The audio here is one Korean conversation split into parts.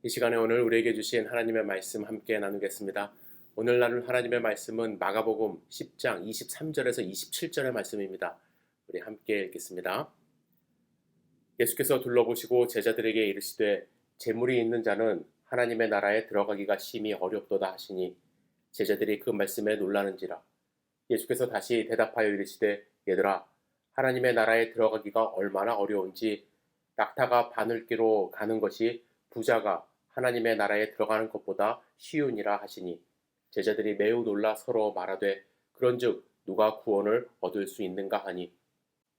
이 시간에 오늘 우리에게 주신 하나님의 말씀 함께 나누겠습니다. 오늘 나눌 하나님의 말씀은 마가복음 10장 23절에서 27절의 말씀입니다. 우리 함께 읽겠습니다. 예수께서 둘러보시고 제자들에게 이르시되 재물이 있는 자는 하나님의 나라에 들어가기가 심히 어렵도다 하시니 제자들이 그 말씀에 놀라는지라. 예수께서 다시 대답하여 이르시되 얘들아, 하나님의 나라에 들어가기가 얼마나 어려운지 낙타가 바늘기로 가는 것이 부자가 하나님의 나라에 들어가는 것보다 쉬우니라 하시니 제자들이 매우 놀라 서로 말하되 그런즉 누가 구원을 얻을 수 있는가 하니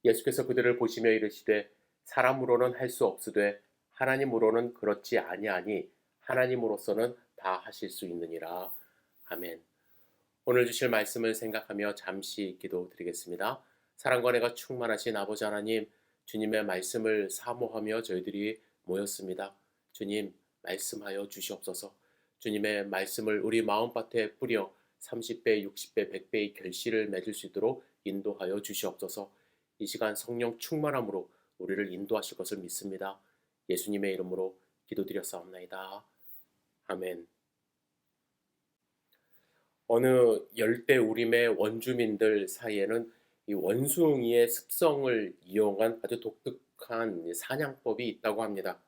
예수께서 그들을 보시며 이르시되 사람으로는 할 수 없으되 하나님으로는 그렇지 아니하니 하나님으로서는 다 하실 수 있느니라. 아멘. 오늘 주실 말씀을 생각하며 잠시 기도드리겠습니다. 사랑과 은혜가 충만하신 아버지 하나님, 주님의 말씀을 사모하며 저희들이 모였습니다. 주님, 말씀하여 주시옵소서. 주님의 말씀을 우리 마음밭에 뿌려 30배, 60배, 100배의 결실을 맺을 수 있도록 인도하여 주시옵소서. 이 시간 성령 충만함으로 우리를 인도하실 것을 믿습니다. 예수님의 이름으로 기도드렸사옵나이다. 아멘. 어느 열대우림의 원주민들 사이에는 이 원숭이의 습성을 이용한 아주 독특한 사냥법이 있다고 합니다.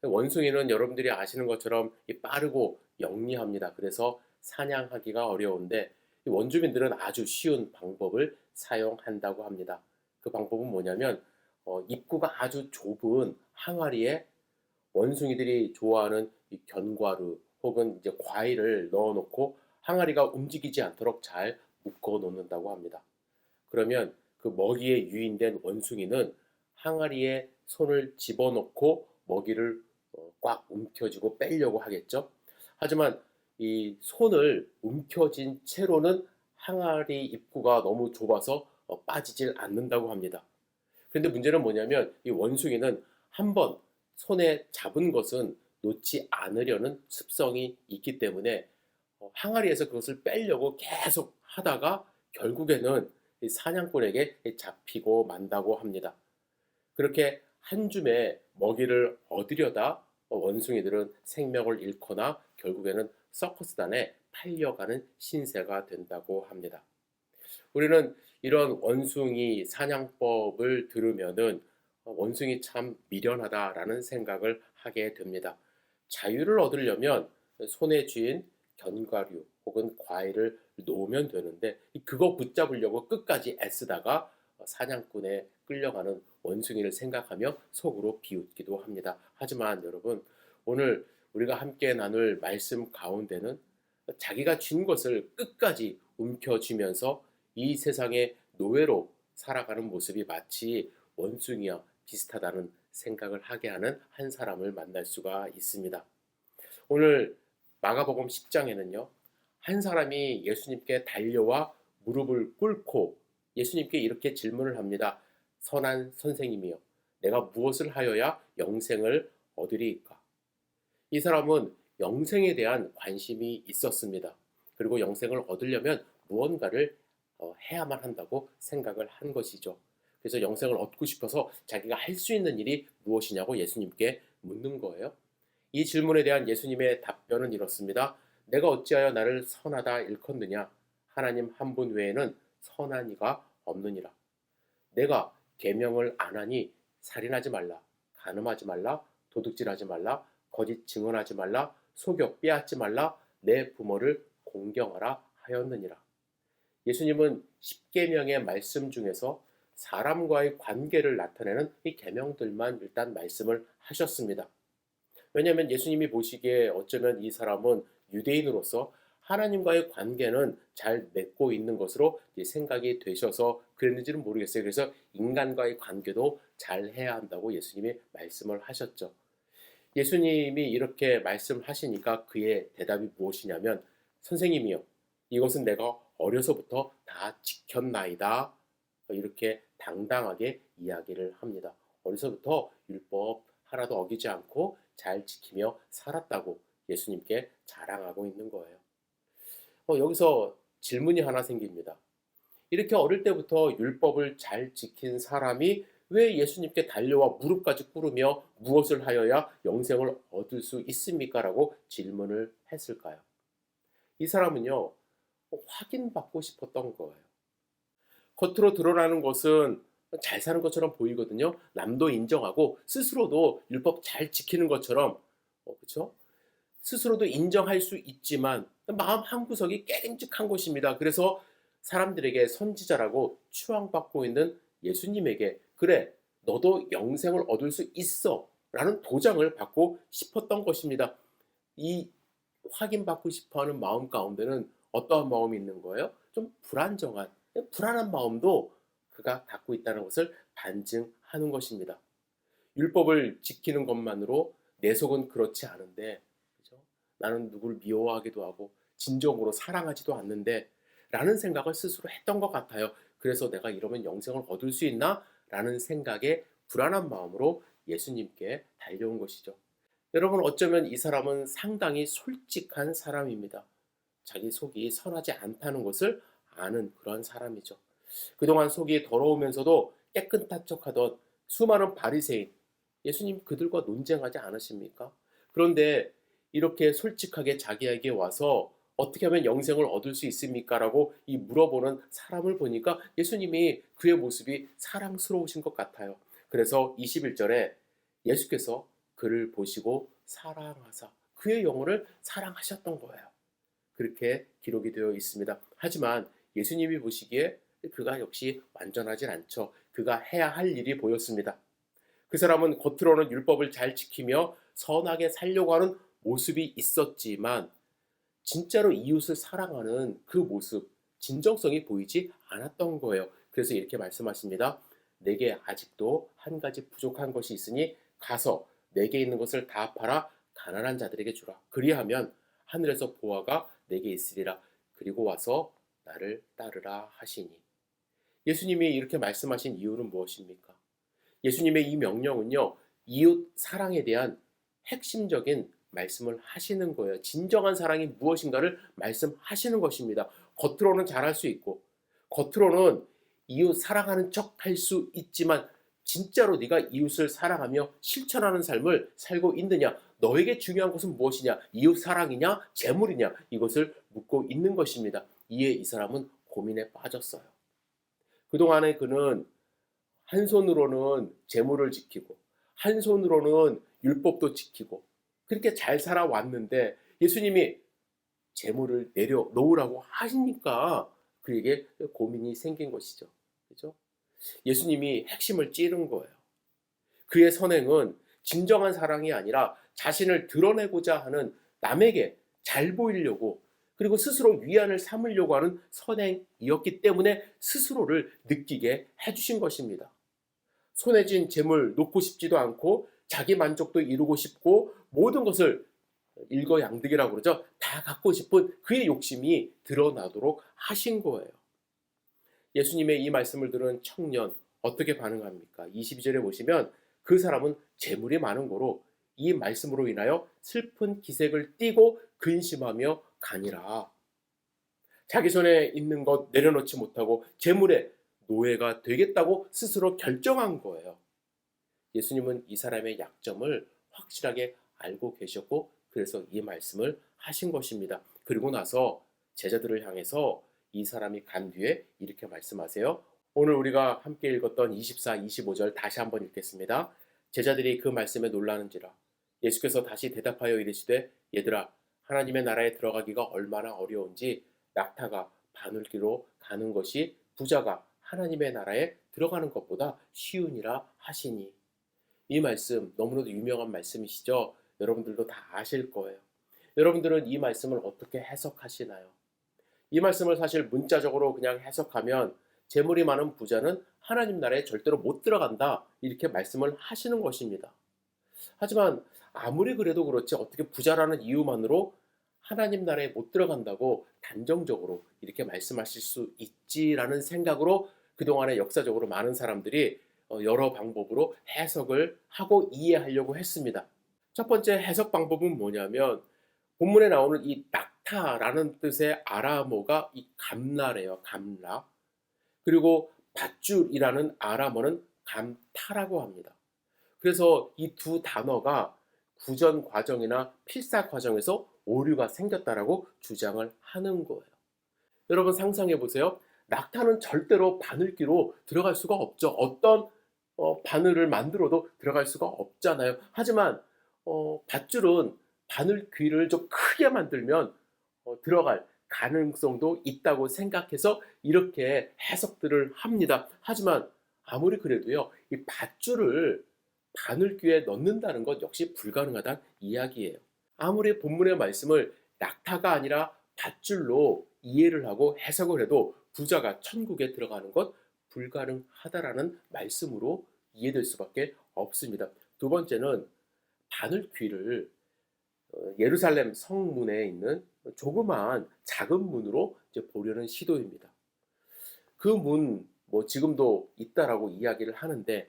원숭이는 여러분들이 아시는 것처럼 빠르고 영리합니다. 그래서 사냥하기가 어려운데 이 원주민들은 아주 쉬운 방법을 사용한다고 합니다. 그 방법은 뭐냐면 입구가 아주 좁은 항아리에 원숭이들이 좋아하는 이 견과류 혹은 이제 과일을 넣어놓고 항아리가 움직이지 않도록 잘 묶어 놓는다고 합니다. 그러면 그 먹이에 유인된 원숭이는 항아리에 손을 집어넣고 먹이를 꽉 움켜쥐고 빼려고 하겠죠. 하지만 이 손을 움켜쥔 채로는 항아리 입구가 너무 좁아서 빠지질 않는다고 합니다. 그런데 문제는 뭐냐면 이 원숭이는 한번 손에 잡은 것은 놓지 않으려는 습성이 있기 때문에 항아리에서 그것을 빼려고 계속 하다가 결국에는 이 사냥꾼에게 잡히고 만다고 합니다. 그렇게 한 줌의 먹이를 얻으려다 원숭이들은 생명을 잃거나 결국에는 서커스단에 팔려가는 신세가 된다고 합니다. 우리는 이런 원숭이 사냥법을 들으면은 원숭이 참 미련하다라는 생각을 하게 됩니다. 자유를 얻으려면 손에 쥔 견과류 혹은 과일을 놓으면 되는데 그거 붙잡으려고 끝까지 애쓰다가 사냥꾼에 끌려가는 원숭이를 생각하며 속으로 비웃기도 합니다. 하지만 여러분, 오늘 우리가 함께 나눌 말씀 가운데는 자기가 쥔 것을 끝까지 움켜쥐면서 이 세상의 노예로 살아가는 모습이 마치 원숭이와 비슷하다는 생각을 하게 하는 한 사람을 만날 수가 있습니다. 오늘 마가복음 10장에는요. 한 사람이 예수님께 달려와 무릎을 꿇고 예수님께 이렇게 질문을 합니다. 선한 선생님이여, 내가 무엇을 하여야 영생을 얻으리이까? 이 사람은 영생에 대한 관심이 있었습니다. 그리고 영생을 얻으려면 무언가를 해야만 한다고 생각을 한 것이죠. 그래서 영생을 얻고 싶어서 자기가 할 수 있는 일이 무엇이냐고 예수님께 묻는 거예요. 이 질문에 대한 예수님의 답변은 이렇습니다. 내가 어찌하여 나를 선하다 일컫느냐? 하나님 한 분 외에는 선한 이가 없느니라. 내가 계명을 안 하니 살인하지 말라, 간음하지 말라, 도둑질하지 말라, 거짓 증언하지 말라, 속여 빼앗지 말라, 내 부모를 공경하라 하였느니라. 예수님은 십계명의 말씀 중에서 사람과의 관계를 나타내는 이 계명들만 일단 말씀을 하셨습니다. 왜냐하면 예수님이 보시기에 어쩌면 이 사람은 유대인으로서 하나님과의 관계는 잘 맺고 있는 것으로 생각이 되셔서 그랬는지는 모르겠어요. 그래서 인간과의 관계도 잘 해야 한다고 예수님이 말씀을 하셨죠. 예수님이 이렇게 말씀하시니까 그의 대답이 무엇이냐면 선생님이요, 이것은 내가 어려서부터 다 지켰나이다. 이렇게 당당하게 이야기를 합니다. 어려서부터 율법 하나도 어기지 않고 잘 지키며 살았다고 예수님께 자랑하고 있는 거예요. 여기서 질문이 하나 생깁니다. 이렇게 어릴 때부터 율법을 잘 지킨 사람이 왜 예수님께 달려와 무릎까지 꿇으며 무엇을 하여야 영생을 얻을 수 있습니까? 라고 질문을 했을까요? 이 사람은요, 확인받고 싶었던 거예요. 겉으로 드러나는 것은 잘 사는 것처럼 보이거든요. 남도 인정하고 스스로도 율법 잘 지키는 것처럼, 그렇죠? 스스로도 인정할 수 있지만 마음 한구석이 깨림직한 것입니다. 그래서 사람들에게 선지자라고 추앙받고 있는 예수님에게 그래, 너도 영생을 얻을 수 있어 라는 도장을 받고 싶었던 것입니다. 이 확인받고 싶어하는 마음 가운데는 어떠한 마음이 있는 거예요? 좀 불안정한, 불안한 마음도 그가 갖고 있다는 것을 반증하는 것입니다. 율법을 지키는 것만으로 내 속은 그렇지 않은데, 그죠? 나는 누구를 미워하기도 하고 진정으로 사랑하지도 않는데 라는 생각을 스스로 했던 것 같아요. 그래서 내가 이러면 영생을 얻을 수 있나? 라는 생각에 불안한 마음으로 예수님께 달려온 것이죠. 여러분, 어쩌면 이 사람은 상당히 솔직한 사람입니다. 자기 속이 선하지 않다는 것을 아는 그런 사람이죠. 그동안 속이 더러우면서도 깨끗한 척하던 수많은 바리새인, 예수님 그들과 논쟁하지 않으십니까? 그런데 이렇게 솔직하게 자기에게 와서 어떻게 하면 영생을 얻을 수 있습니까? 라고 이 물어보는 사람을 보니까 예수님이 그의 모습이 사랑스러우신 것 같아요. 그래서 21절에 예수께서 그를 보시고 사랑하사 그의 영혼을 사랑하셨던 거예요. 그렇게 기록이 되어 있습니다. 하지만 예수님이 보시기에 그가 역시 완전하진 않죠. 그가 해야 할 일이 보였습니다. 그 사람은 겉으로는 율법을 잘 지키며 선하게 살려고 하는 모습이 있었지만 진짜로 이웃을 사랑하는 그 모습, 진정성이 보이지 않았던 거예요. 그래서 이렇게 말씀하십니다. 내게 아직도 한 가지 부족한 것이 있으니 가서 내게 있는 것을 다 팔아 가난한 자들에게 주라. 그리하면 하늘에서 보화가 내게 있으리라. 그리고 와서 나를 따르라 하시니. 예수님이 이렇게 말씀하신 이유는 무엇입니까? 예수님의 이 명령은요, 이웃 사랑에 대한 핵심적인 말씀을 하시는 거예요. 진정한 사랑이 무엇인가를 말씀하시는 것입니다. 겉으로는 잘할 수 있고, 겉으로는 이웃 사랑하는 척 할 수 있지만, 진짜로 네가 이웃을 사랑하며 실천하는 삶을 살고 있느냐? 너에게 중요한 것은 무엇이냐? 이웃 사랑이냐? 재물이냐? 이것을 묻고 있는 것입니다. 이에 이 사람은 고민에 빠졌어요. 그동안에 그는 한 손으로는 재물을 지키고 한 손으로는 율법도 지키고 그렇게 잘 살아왔는데 예수님이 재물을 내려놓으라고 하시니까 그에게 고민이 생긴 것이죠. 그죠? 예수님이 핵심을 찌른 거예요. 그의 선행은 진정한 사랑이 아니라 자신을 드러내고자 하는 남에게 잘 보이려고 그리고 스스로 위안을 삼으려고 하는 선행이었기 때문에 스스로를 느끼게 해주신 것입니다. 손에 쥔 재물 놓고 싶지도 않고 자기 만족도 이루고 싶고 모든 것을 일거양득이라고 그러죠. 다 갖고 싶은 그의 욕심이 드러나도록 하신 거예요. 예수님의 이 말씀을 들은 청년 어떻게 반응합니까? 22절에 보시면 그 사람은 재물이 많은 거로 이 말씀으로 인하여 슬픈 기색을 띠고 근심하며 가니라. 자기 손에 있는 것 내려놓지 못하고 재물의 노예가 되겠다고 스스로 결정한 거예요. 예수님은 이 사람의 약점을 확실하게 알고 계셨고 그래서 이 말씀을 하신 것입니다. 그리고 나서 제자들을 향해서 이 사람이 간 뒤에 이렇게 말씀하세요. 오늘 우리가 함께 읽었던 24, 25절 다시 한번 읽겠습니다. 제자들이 그 말씀에 놀라는지라 예수께서 다시 대답하여 이르시되 얘들아 하나님의 나라에 들어가기가 얼마나 어려운지 낙타가 바늘기로 가는 것이 부자가 하나님의 나라에 들어가는 것보다 쉬우니라 하시니. 이 말씀 너무나도 유명한 말씀이시죠. 여러분들도 다 아실 거예요. 여러분들은 이 말씀을 어떻게 해석하시나요? 이 말씀을 사실 문자적으로 그냥 해석하면 재물이 많은 부자는 하나님 나라에 절대로 못 들어간다 이렇게 말씀을 하시는 것입니다. 하지만 아무리 그래도 그렇지 어떻게 부자라는 이유만으로 하나님 나라에 못 들어간다고 단정적으로 이렇게 말씀하실 수 있지라는 생각으로 그동안에 역사적으로 많은 사람들이 여러 방법으로 해석을 하고 이해하려고 했습니다. 첫 번째 해석 방법은 뭐냐면 본문에 나오는 이 낙타라는 뜻의 아람어가 이 감라래요. 감라. 그리고 밧줄이라는 아람어는 감타라고 합니다. 그래서 이 두 단어가 구전 과정이나 필사 과정에서 오류가 생겼다라고 주장을 하는 거예요. 여러분 상상해 보세요. 낙타는 절대로 바늘귀로 들어갈 수가 없죠. 어떤 바늘을 만들어도 들어갈 수가 없잖아요. 하지만 밧줄은 바늘귀를 좀 크게 만들면 들어갈 가능성도 있다고 생각해서 이렇게 해석들을 합니다. 하지만 아무리 그래도요, 이 밧줄을 바늘귀에 넣는다는 것 역시 불가능하다는 이야기예요. 아무리 본문의 말씀을 낙타가 아니라 밧줄로 이해를 하고 해석을 해도 부자가 천국에 들어가는 것 불가능하다라는 말씀으로 이해될 수밖에 없습니다. 두 번째는 바늘귀를 예루살렘 성문에 있는 조그마한 작은 문으로 이제 보려는 시도입니다. 그 문, 지금도 있다라고 이야기를 하는데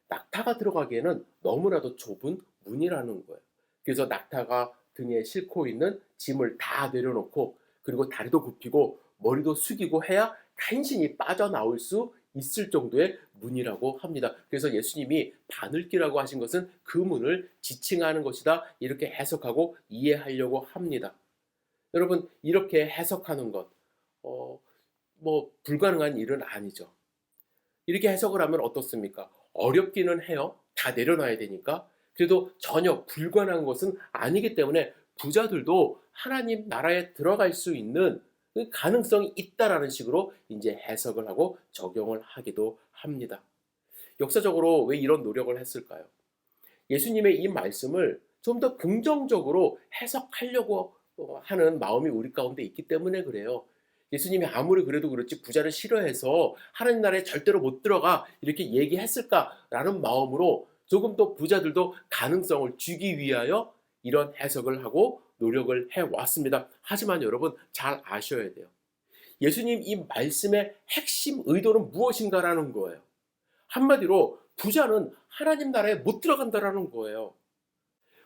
낙타가 들어가기에는 너무나도 좁은 문이라는 거예요. 그래서 낙타가 등에 싣고 있는 짐을 다 내려놓고 그리고 다리도 굽히고 머리도 숙이고 해야 간신히 빠져나올 수 있을 정도의 문이라고 합니다. 그래서 예수님이 바늘귀라고 하신 것은 그 문을 지칭하는 것이다, 이렇게 해석하고 이해하려고 합니다. 여러분, 이렇게 해석하는 것 불가능한 일은 아니죠. 이렇게 해석을 하면 어떻습니까? 어렵기는 해요. 다 내려놔야 되니까. 그래도 전혀 불가능한 것은 아니기 때문에 부자들도 하나님 나라에 들어갈 수 있는 그 가능성이 있다라는 식으로 이제 해석을 하고 적용을 하기도 합니다. 역사적으로 왜 이런 노력을 했을까요? 예수님의 이 말씀을 좀 더 긍정적으로 해석하려고 하는 마음이 우리 가운데 있기 때문에 그래요. 예수님이 아무리 그래도 그렇지 부자를 싫어해서 하나님 나라에 절대로 못 들어가 이렇게 얘기했을까라는 마음으로 조금 더 부자들도 가능성을 주기 위하여 이런 해석을 하고 노력을 해왔습니다. 하지만 여러분 잘 아셔야 돼요. 예수님 이 말씀의 핵심 의도는 무엇인가라는 거예요. 한마디로 부자는 하나님 나라에 못 들어간다라는 거예요.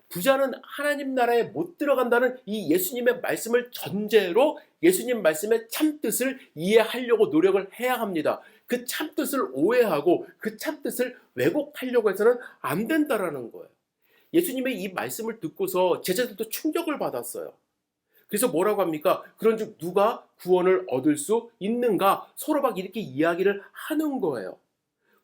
부자는 하나님 나라에 못 들어간다는 이 예수님의 말씀을 전제로 예수님 말씀의 참뜻을 이해하려고 노력을 해야 합니다. 그 참뜻을 오해하고 그 참뜻을 왜곡하려고 해서는 안 된다라는 거예요. 예수님의 이 말씀을 듣고서 제자들도 충격을 받았어요. 그래서 뭐라고 합니까? 그런즉 누가 구원을 얻을 수 있는가? 서로 막 이렇게 이야기를 하는 거예요.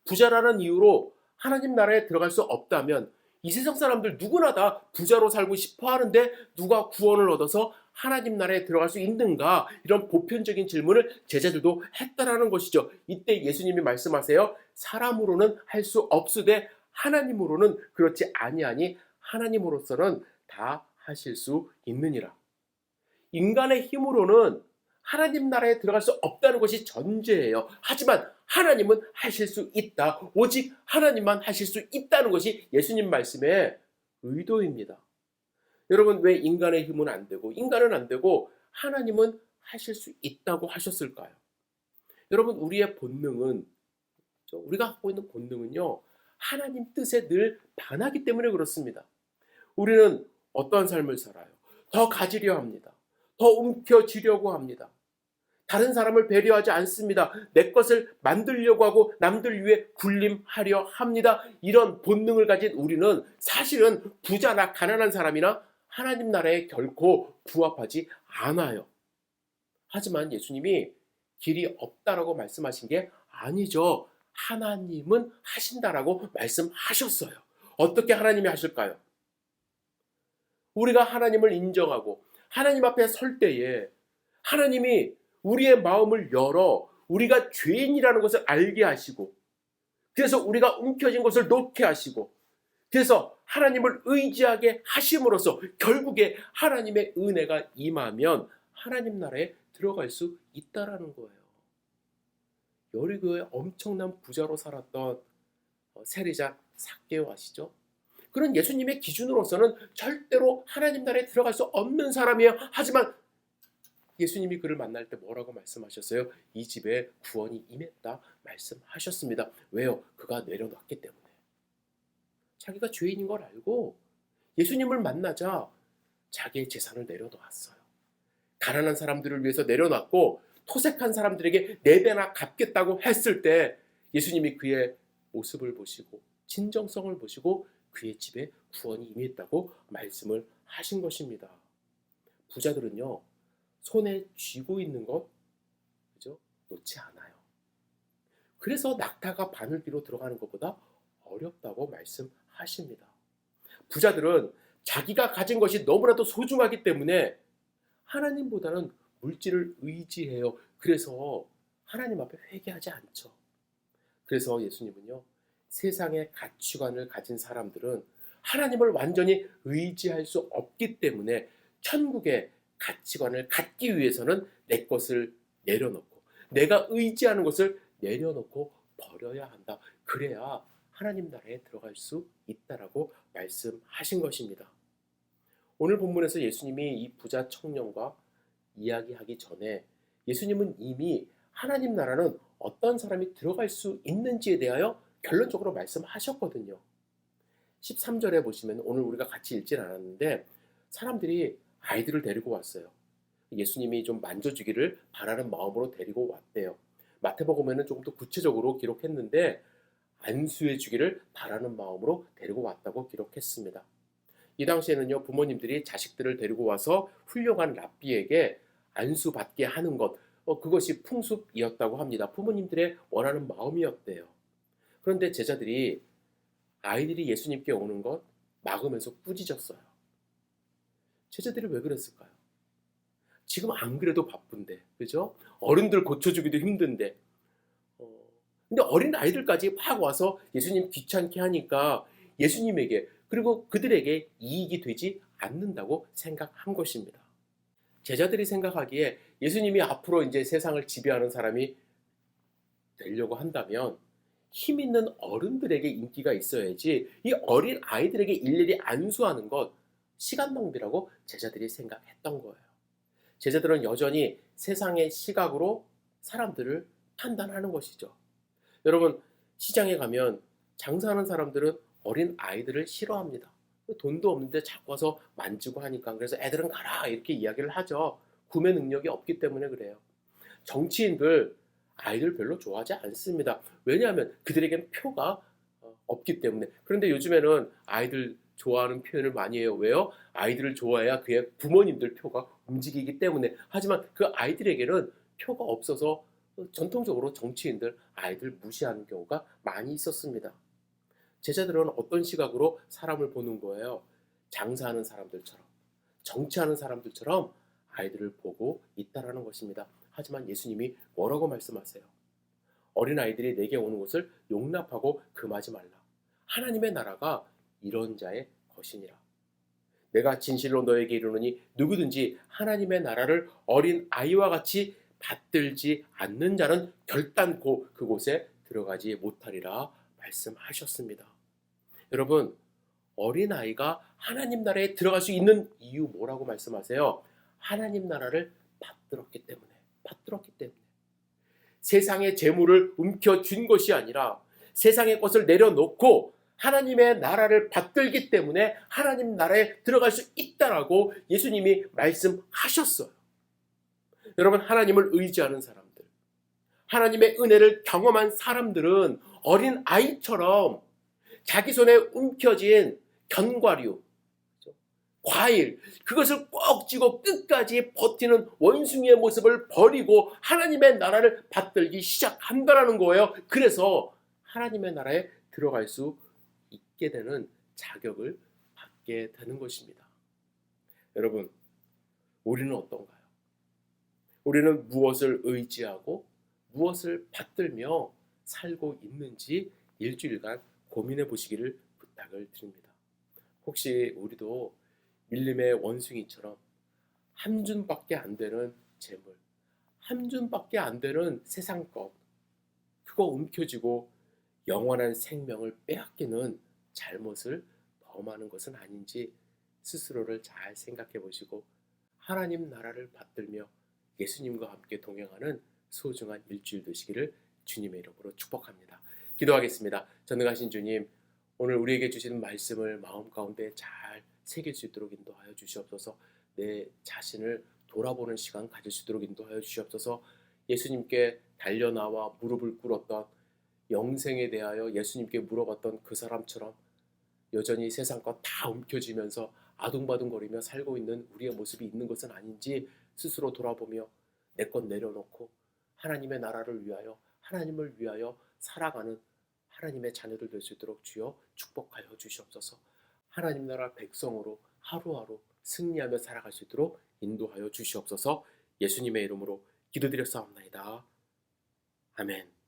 부자라는 이유로 하나님 나라에 들어갈 수 없다면 이 세상 사람들 누구나 다 부자로 살고 싶어 하는데 누가 구원을 얻어서 하나님 나라에 들어갈 수 있는가? 이런 보편적인 질문을 제자들도 했다라는 것이죠. 이때 예수님이 말씀하세요. 사람으로는 할 수 없으되 하나님으로는 그렇지 아니하니 하나님으로서는 다 하실 수 있느니라. 인간의 힘으로는 하나님 나라에 들어갈 수 없다는 것이 전제예요. 하지만 하나님은 하실 수 있다. 오직 하나님만 하실 수 있다는 것이 예수님 말씀의 의도입니다. 여러분 왜 인간의 힘은 안 되고 인간은 안 되고 하나님은 하실 수 있다고 하셨을까요? 여러분 우리의 본능은 우리가 갖고 있는 본능은요. 하나님 뜻에 늘 반하기 때문에 그렇습니다. 우리는 어떠한 삶을 살아요? 더 가지려 합니다. 더 움켜쥐려고 합니다. 다른 사람을 배려하지 않습니다. 내 것을 만들려고 하고 남들 위해 군림하려 합니다. 이런 본능을 가진 우리는 사실은 부자나 가난한 사람이나 하나님 나라에 결코 부합하지 않아요. 하지만 예수님이 길이 없다라고 말씀하신 게 아니죠. 하나님은 하신다라고 말씀하셨어요. 어떻게 하나님이 하실까요? 우리가 하나님을 인정하고 하나님 앞에 설 때에 하나님이 우리의 마음을 열어 우리가 죄인이라는 것을 알게 하시고 그래서 우리가 움켜진 것을 놓게 하시고 그래서 하나님을 의지하게 하심으로써 결국에 하나님의 은혜가 임하면 하나님 나라에 들어갈 수 있다라는 거예요. 여리고에 엄청난 부자로 살았던 세리자 삭개오 아시죠? 그런 예수님의 기준으로서는 절대로 하나님 나라에 들어갈 수 없는 사람이에요. 하지만 예수님이 그를 만날 때 뭐라고 말씀하셨어요? 이 집에 구원이 임했다 말씀하셨습니다. 왜요? 그가 내려놨기 때문에. 자기가 죄인인 걸 알고 예수님을 만나자 자기의 재산을 내려놓았어요. 가난한 사람들을 위해서 내려놨고 토색한 사람들에게 4배나 갚겠다고 했을 때 예수님이 그의 모습을 보시고 진정성을 보시고 그의 집에 구원이 임했다고 말씀을 하신 것입니다. 부자들은요, 손에 쥐고 있는 것, 그죠? 놓지 않아요. 그래서 낙타가 바늘귀로 들어가는 것보다 어렵다고 말씀하십니다. 부자들은 자기가 가진 것이 너무나도 소중하기 때문에 하나님보다는 물질을 의지해요. 그래서 하나님 앞에 회개하지 않죠. 그래서 예수님은요, 세상의 가치관을 가진 사람들은 하나님을 완전히 의지할 수 없기 때문에 천국의 가치관을 갖기 위해서는 내 것을 내려놓고 내가 의지하는 것을 내려놓고 버려야 한다. 그래야 하나님 나라에 들어갈 수 있다라고 말씀하신 것입니다. 오늘 본문에서 예수님이 이 부자 청년과 이야기하기 전에 예수님은 이미 하나님 나라는 어떤 사람이 들어갈 수 있는지에 대하여 결론적으로 말씀하셨거든요. 13절에 보시면 오늘 우리가 같이 읽진 않았는데 사람들이 아이들을 데리고 왔어요. 예수님이 좀 만져주기를 바라는 마음으로 데리고 왔대요. 마태복음에는 조금 더 구체적으로 기록했는데 안수해 주기를 바라는 마음으로 데리고 왔다고 기록했습니다. 이 당시에는요, 부모님들이 자식들을 데리고 와서 훌륭한 랍비에게 안수받게 하는 것, 그것이 풍습이었다고 합니다. 부모님들의 원하는 마음이었대요. 그런데 제자들이 아이들이 예수님께 오는 것 막으면서 꾸짖었어요. 제자들이 왜 그랬을까요? 지금 안 그래도 바쁜데, 그죠? 어른들 고쳐주기도 힘든데, 근데 어린 아이들까지 막 와서 예수님 귀찮게 하니까 예수님에게 그리고 그들에게 이익이 되지 않는다고 생각한 것입니다. 제자들이 생각하기에 예수님이 앞으로 이제 세상을 지배하는 사람이 되려고 한다면 힘 있는 어른들에게 인기가 있어야지 이 어린 아이들에게 일일이 안수하는 것 시간 낭비라고 제자들이 생각했던 거예요. 제자들은 여전히 세상의 시각으로 사람들을 판단하는 것이죠. 여러분, 시장에 가면 장사하는 사람들은 어린 아이들을 싫어합니다. 돈도 없는데 자꾸 와서 만지고 하니까. 그래서 애들은 가라 이렇게 이야기를 하죠. 구매 능력이 없기 때문에 그래요. 정치인들 아이들 별로 좋아하지 않습니다. 왜냐하면 그들에겐 표가 없기 때문에. 그런데 요즘에는 아이들 좋아하는 표현을 많이 해요. 왜요? 아이들을 좋아해야 그의 부모님들 표가 움직이기 때문에. 하지만 그 아이들에게는 표가 없어서 전통적으로 정치인들 아이들 무시하는 경우가 많이 있었습니다. 제자들은 어떤 시각으로 사람을 보는 거예요? 장사하는 사람들처럼, 정치하는 사람들처럼 아이들을 보고 있다라는 것입니다. 하지만 예수님이 뭐라고 말씀하세요? 어린아이들이 내게 오는 것을 용납하고 금하지 말라. 하나님의 나라가 이런 자의 것이니라. 내가 진실로 너에게 이르노니 누구든지 하나님의 나라를 어린 아이와 같이 받들지 않는 자는 결단코 그곳에 들어가지 못하리라 말씀하셨습니다. 여러분, 어린아이가 하나님 나라에 들어갈 수 있는 이유 뭐라고 말씀하세요? 하나님 나라를 받들었기 때문에. 세상의 재물을 움켜쥔 것이 아니라 세상의 것을 내려놓고 하나님의 나라를 받들기 때문에 하나님 나라에 들어갈 수 있다라고 예수님이 말씀하셨어요. 여러분, 하나님을 의지하는 사람들, 하나님의 은혜를 경험한 사람들은 어린 아이처럼 자기 손에 움켜진 견과류, 과일, 그것을 꼭 쥐고 끝까지 버티는 원숭이의 모습을 버리고 하나님의 나라를 받들기 시작한다는 거예요. 그래서 하나님의 나라에 들어갈 수 있게 되는 자격을 받게 되는 것입니다. 여러분, 우리는 어떤가요? 우리는 무엇을 의지하고 무엇을 받들며 살고 있는지 일주일간 고민해 보시기를 부탁을 드립니다. 혹시 우리도 밀림의 원숭이처럼 한 줌밖에 안 되는 재물, 한 줌밖에 안 되는 세상 것, 그거 움켜쥐고 영원한 생명을 빼앗기는 잘못을 범하는 것은 아닌지 스스로를 잘 생각해 보시고 하나님 나라를 받들며 예수님과 함께 동행하는 소중한 일주일 되시기를 주님의 이름으로 축복합니다. 기도하겠습니다. 전능하신 주님, 오늘 우리에게 주시는 말씀을 마음 가운데 잘 새길 수 있도록 인도하여 주시옵소서. 내 자신을 돌아보는 시간 가질 수 있도록 인도하여 주시옵소서. 예수님께 달려나와 무릎을 꿇었던 영생에 대하여 예수님께 물어봤던 그 사람처럼 여전히 세상 것 다 움켜쥐면서 아둥바둥거리며 살고 있는 우리의 모습이 있는 것은 아닌지 스스로 돌아보며 내 것 내려놓고 하나님의 나라를 위하여 하나님을 위하여 살아가는 하나님의 자녀들 될 수 있도록 주여 축복하여 주시옵소서. 하나님 나라 백성으로 하루하루 승리하며 살아갈 수 있도록 인도하여 주시옵소서. 예수님의 이름으로 기도드렸사옵나이다. 아멘.